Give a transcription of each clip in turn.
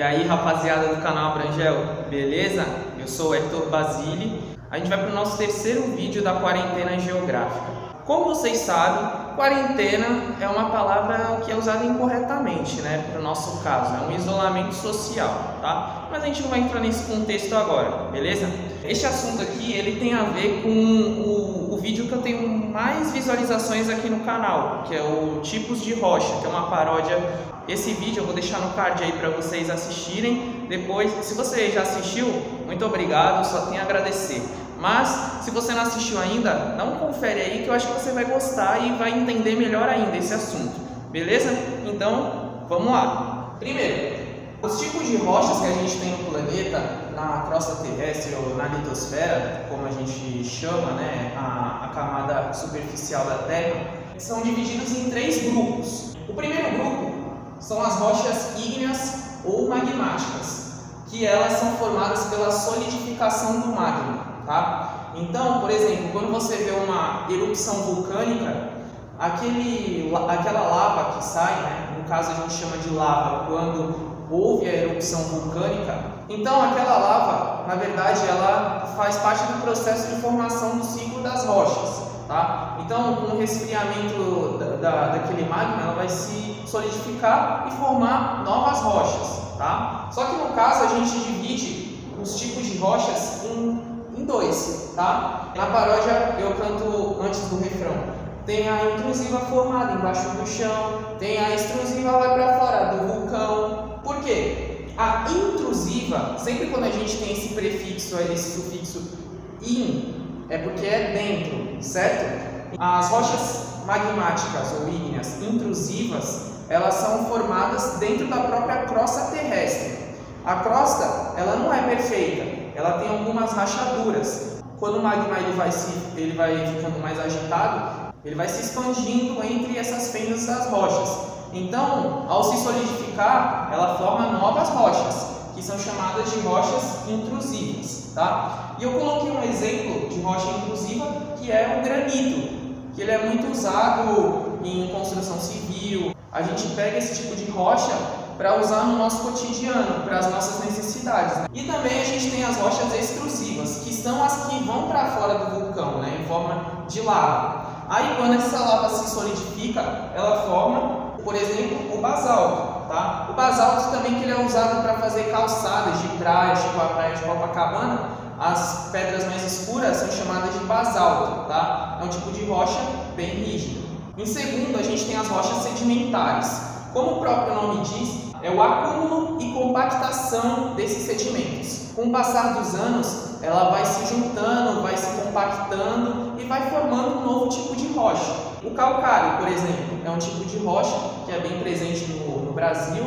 E aí, rapaziada do canal Abrangel, beleza? Eu sou o Hector Basile. A gente vai para o nosso terceiro vídeo da quarentena geográfica. Como vocês sabem, quarentena é uma palavra que é usada incorretamente, né? Para o nosso caso, é um isolamento social, tá? Mas a gente não vai entrar nesse contexto agora, beleza? Este assunto aqui, ele tem a ver com o vídeo que eu tenho mais visualizações aqui no canal, que é o Tipos de Rocha, que é uma paródia. Esse vídeo eu vou deixar no card aí para vocês assistirem. Depois, se você já assistiu, muito obrigado, só tenho a agradecer. Mas, se você não assistiu ainda, dá um confere aí que eu acho que você vai gostar e vai entender melhor ainda esse assunto, beleza? Então, vamos lá. Primeiro, os tipos de rochas que a gente tem no planeta, na crosta terrestre ou na litosfera, como a gente chama, né, a camada superficial da Terra, são divididos em três grupos. O primeiro grupo são as rochas ígneas ou magmáticas, que elas são formadas pela solidificação do magma. Tá? Então, por exemplo, quando você vê uma erupção vulcânica, aquela lava que sai, né? No caso a gente chama de lava quando houve a erupção vulcânica, então aquela lava, na verdade, ela faz parte do processo de formação do ciclo das rochas. Tá? Então, com o resfriamento daquele magma, ela vai se solidificar e formar novas rochas. Tá? Só que no caso a gente divide os tipos de rochas em dois, tá? Na paródia eu canto antes do refrão. Tem a intrusiva formada embaixo do chão, tem a extrusiva vai para fora do vulcão. Por quê? A intrusiva, sempre quando a gente tem esse prefixo, esse sufixo in, é porque é dentro, certo? As rochas magmáticas ou ígneas intrusivas, elas são formadas dentro da própria crosta terrestre. A crosta, ela não é perfeita. Ela tem algumas rachaduras. Quando o magma ele vai ficando mais agitado, ele vai se expandindo entre essas fendas das rochas. Então, ao se solidificar, ela forma novas rochas, que são chamadas de rochas intrusivas. Tá? E eu coloquei um exemplo de rocha intrusiva, que é o granito, que ele é muito usado em construção civil. A gente pega esse tipo de rocha para usar no nosso cotidiano, para as nossas necessidades. Né? E também a gente tem as rochas extrusivas, que são as que vão para fora do vulcão, né, em forma de lava. Aí quando essa lava se solidifica, ela forma, por exemplo, o basalto. Tá? O basalto também que ele é usado para fazer calçadas de praia, tipo a praia de Copacabana. As pedras mais escuras são chamadas de basalto. Tá? É um tipo de rocha bem rígida. Em segundo, a gente tem as rochas sedimentares. Como o próprio nome diz, é o acúmulo e compactação desses sedimentos. Com o passar dos anos, ela vai se juntando, vai se compactando e vai formando um novo tipo de rocha. O calcário, por exemplo, é um tipo de rocha que é bem presente no Brasil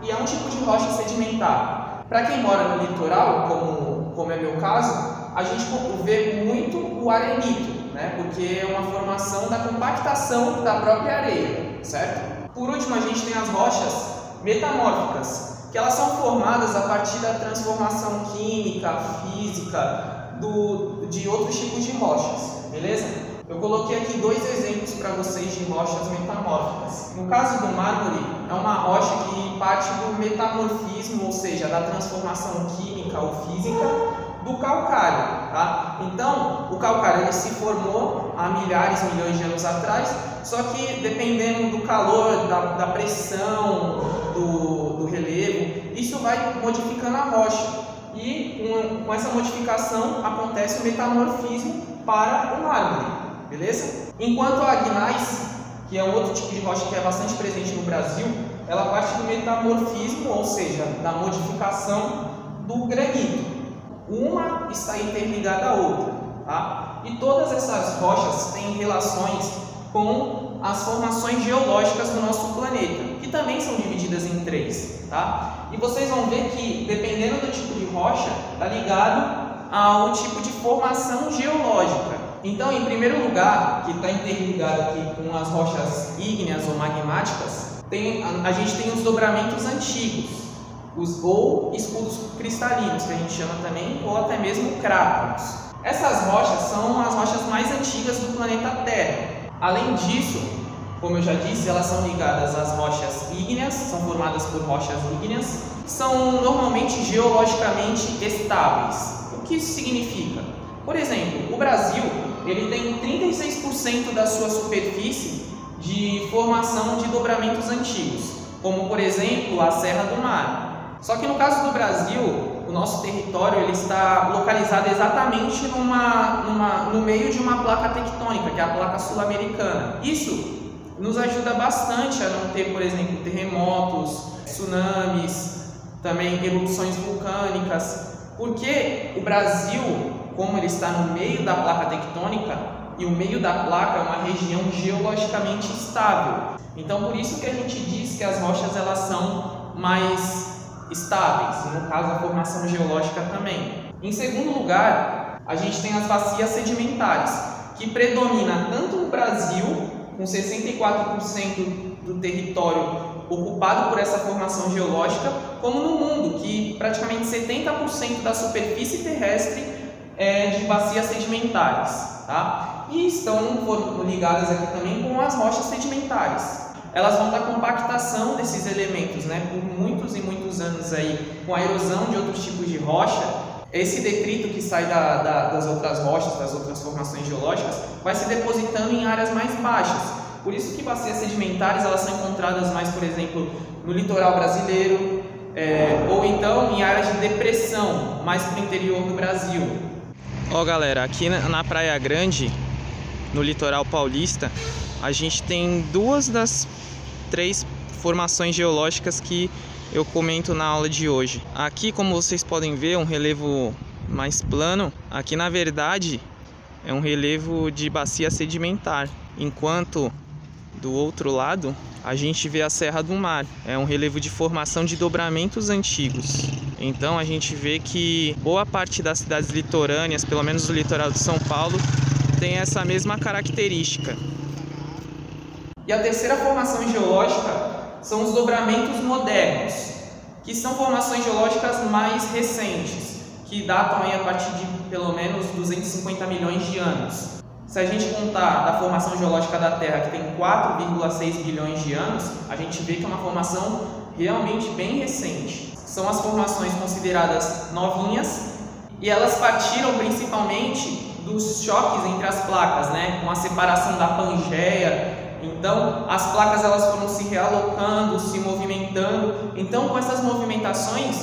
e é um tipo de rocha sedimentar. Para quem mora no litoral, como é meu caso, a gente vê muito o arenito, né? Porque é uma formação da compactação da própria areia, certo? Por último, a gente tem as rochas metamórficas, que elas são formadas a partir da transformação química, física de outros tipos de rochas, beleza? Eu coloquei aqui dois exemplos para vocês de rochas metamórficas. No caso do mármore, é uma rocha que parte do metamorfismo, ou seja, da transformação química ou física do calcário, tá? Então, o calcário ele se formou há milhões de anos atrás, só que dependendo do calor, da pressão, do relevo, isso vai modificando a rocha. E com essa modificação acontece o metamorfismo para o mármore, beleza? Enquanto a agnais, que é um outro tipo de rocha que é bastante presente no Brasil, ela parte do metamorfismo, ou seja, da modificação do granito. Uma está interligada à outra, tá? E todas essas rochas têm relações com as formações geológicas do nosso planeta, que também são divididas em três, tá? E vocês vão ver que, dependendo do tipo de rocha, está ligado ao tipo de formação geológica. Então, em primeiro lugar, que está interligado aqui com as rochas ígneas ou magmáticas, a gente tem os dobramentos antigos, ou escudos cristalinos, que a gente chama também, ou até mesmo cráteros. Essas rochas são as rochas mais antigas do planeta Terra. Além disso, como eu já disse, elas são ligadas às rochas ígneas, são formadas por rochas ígneas, são normalmente geologicamente estáveis. O que isso significa? Por exemplo, o Brasil ele tem 36% da sua superfície de formação de dobramentos antigos, como por exemplo a Serra do Mar. Só que no caso do Brasil, o nosso território ele está localizado exatamente no meio de uma placa tectônica, que é a placa sul-americana. Isso nos ajuda bastante a não ter, por exemplo, terremotos, tsunamis, também erupções vulcânicas, porque o Brasil, como ele está no meio da placa tectônica, e o meio da placa é uma região geologicamente estável. Então, por isso que a gente diz que as rochas elas são mais estáveis, e no caso a formação geológica também. Em segundo lugar, a gente tem as bacias sedimentares, que predomina tanto no Brasil, com 64% do território ocupado por essa formação geológica, como no mundo, que praticamente 70% da superfície terrestre é de bacias sedimentares, tá? E estão ligadas aqui também com as rochas sedimentares. Elas vão dar compactação desses elementos, né? Por muitos e muitos anos aí, com a erosão de outros tipos de rocha, esse detrito que sai das outras rochas, das outras formações geológicas, vai se depositando em áreas mais baixas. Por isso que bacias sedimentares elas são encontradas mais, por exemplo, no litoral brasileiro, ou então em áreas de depressão, mais para o interior do Brasil. Ó galera, aqui na Praia Grande, no litoral paulista, a gente tem duas das 3 formações geológicas que eu comento na aula de hoje. Aqui, como vocês podem ver, um relevo mais plano. Aqui na verdade é um relevo de bacia sedimentar, enquanto do outro lado a gente vê a Serra do Mar, é um relevo de formação de dobramentos antigos. Então a gente vê que boa parte das cidades litorâneas, pelo menos do litoral de São Paulo, tem essa mesma característica. E a terceira formação geológica são os dobramentos modernos, que são formações geológicas mais recentes, que datam aí a partir de pelo menos 250 milhões de anos. Se a gente contar da formação geológica da Terra, que tem 4,6 bilhões de anos, a gente vê que é uma formação realmente bem recente. São as formações consideradas novinhas e elas partiram principalmente dos choques entre as placas, né? Com a separação da Pangeia. Então, as placas elas foram se realocando, se movimentando. Então, com essas movimentações,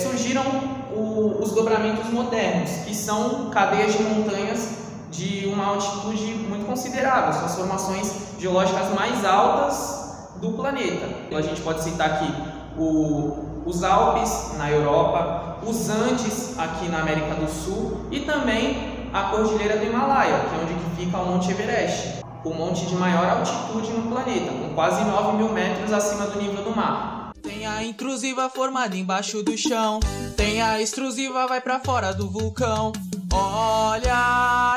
surgiram os dobramentos modernos, que são cadeias de montanhas de uma altitude muito considerável. São as formações geológicas mais altas do planeta. A gente pode citar aqui os Alpes na Europa, os Andes aqui na América do Sul e também a Cordilheira do Himalaia, que é onde fica o Monte Everest, o monte de maior altitude no planeta, com quase 9.000 metros acima do nível do mar. Tem a intrusiva formada embaixo do chão, tem a extrusiva vai pra fora do vulcão. Olha a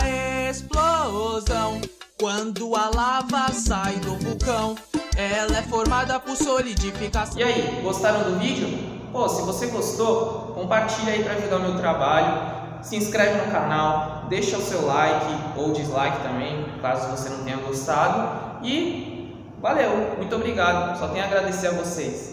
explosão, quando a lava sai do vulcão, ela é formada por solidificação. E aí, gostaram do vídeo? Pô, se você gostou, compartilha aí para ajudar o meu trabalho, se inscreve no canal, deixa o seu like ou dislike também, caso você não tenha gostado. E valeu, muito obrigado, só tenho a agradecer a vocês.